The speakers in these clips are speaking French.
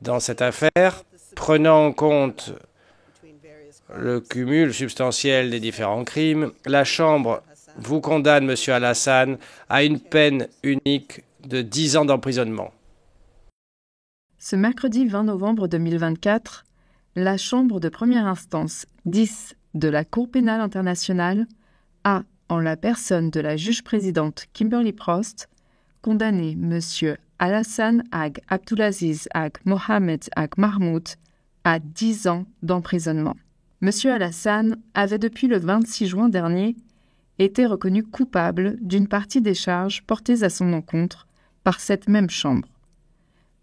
Dans cette affaire, prenant en compte le cumul substantiel des différents crimes, la Chambre vous condamne, M. Al-Hassan, à une peine unique de 10 ans d'emprisonnement. Ce mercredi 20 novembre 2024, la Chambre de première instance 10 de la Cour pénale internationale a, en la personne de la juge-présidente Kimberly Prost, condamné M. Al-Hassan Ag Abdulaziz Ag Mohamed Ag Mahmoud à 10 ans d'emprisonnement. M. Al-Hassan avait depuis le 26 juin dernier été reconnu coupable d'une partie des charges portées à son encontre par cette même Chambre.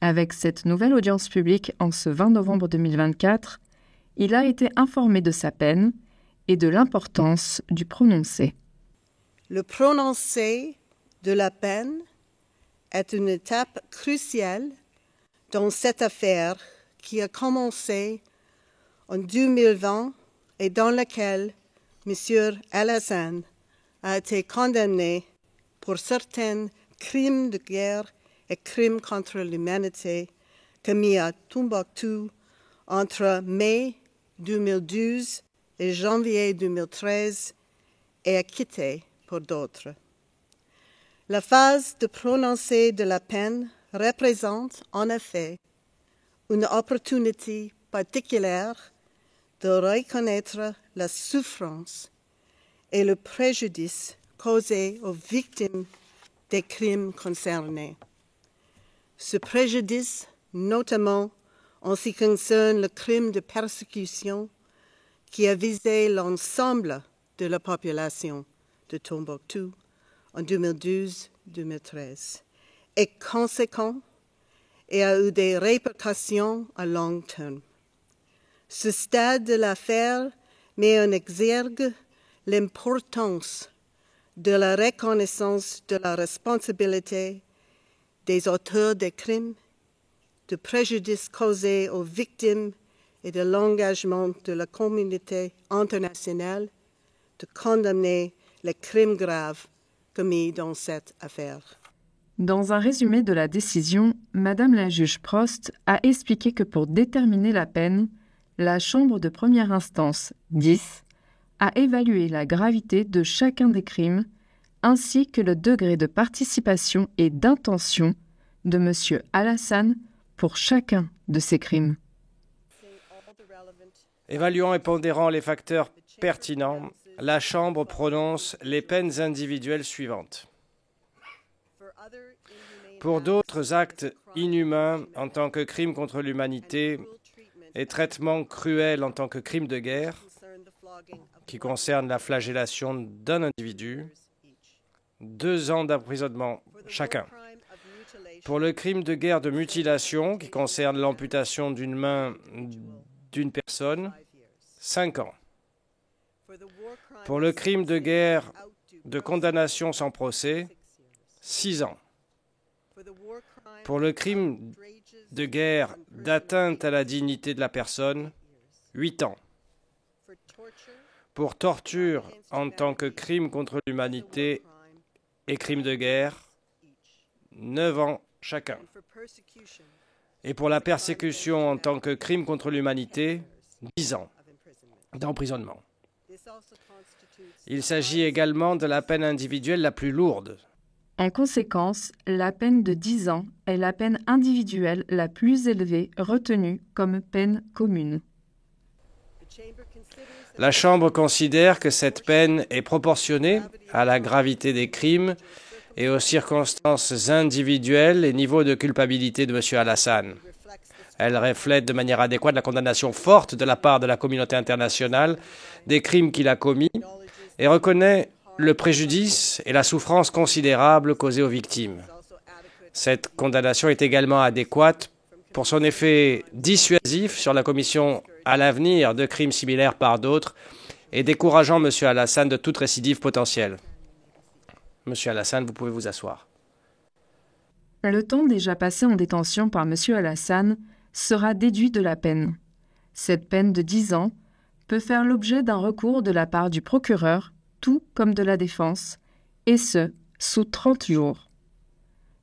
Avec cette nouvelle audience publique en ce 20 novembre 2024, il a été informé de sa peine et de l'importance du prononcé. Le prononcé de la peine est une étape cruciale dans cette affaire qui a commencé en 2020 et dans laquelle M. Al-Hassan a été condamné pour certains crimes de guerre et crimes contre l'humanité commis à Tombouctou entre mai 2012 et janvier 2013 et acquitté pour d'autres. La phase de prononcé de la peine représente en effet une opportunité particulière de reconnaître la souffrance et le préjudice causés aux victimes des crimes concernés. Ce préjudice, notamment en ce qui concerne le crime de persécution qui a visé l'ensemble de la population de Tombouctou en 2012-2013, est conséquent et a eu des répercussions à long terme. Ce stade de l'affaire met en exergue l'importance de la reconnaissance de la responsabilité des auteurs des crimes, du préjudice causé aux victimes et de l'engagement de la communauté internationale de condamner les crimes graves commis dans cette affaire. Dans un résumé de la décision, Madame la juge Prost a expliqué que pour déterminer la peine, la Chambre de première instance 10 a évalué la gravité de chacun des crimes ainsi que le degré de participation et d'intention de M. Al-Hassan pour chacun de ces crimes. Évaluant et pondérant les facteurs pertinents, la Chambre prononce les peines individuelles suivantes. Pour d'autres actes inhumains en tant que crimes contre l'humanité et traitements cruels en tant que crimes de guerre, qui concernent la flagellation d'un individu, 2 ans d'emprisonnement chacun. Pour le crime de guerre de mutilation, qui concerne l'amputation d'une main d'une personne, 5 ans. Pour le crime de guerre de condamnation sans procès, 6 ans. Pour le crime de guerre d'atteinte à la dignité de la personne, 8 ans. Pour torture en tant que crime contre l'humanité et crime de guerre, 9 ans chacun. Et pour la persécution en tant que crime contre l'humanité, 10 ans d'emprisonnement. Il s'agit également de la peine individuelle la plus lourde. En conséquence, la peine de 10 ans est la peine individuelle la plus élevée retenue comme peine commune. La Chambre considère que cette peine est proportionnée à la gravité des crimes et aux circonstances individuelles et niveaux de culpabilité de M. Al-Hassan. Elle reflète de manière adéquate la condamnation forte de la part de la communauté internationale des crimes qu'il a commis et reconnaît le préjudice et la souffrance considérable causés aux victimes. Cette condamnation est également adéquate pour son effet dissuasif sur la commission à l'avenir de crimes similaires par d'autres et décourageant M. Al-Hassan de toute récidive potentielle. M. Al-Hassan, vous pouvez vous asseoir. Le temps déjà passé en détention par M. Al-Hassan sera déduit de la peine. Cette peine de 10 ans peut faire l'objet d'un recours de la part du procureur, tout comme de la défense, et ce, sous 30 jours.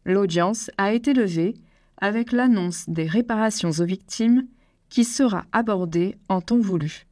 L'audience a été levée avec l'annonce des réparations aux victimes qui sera abordée en temps voulu.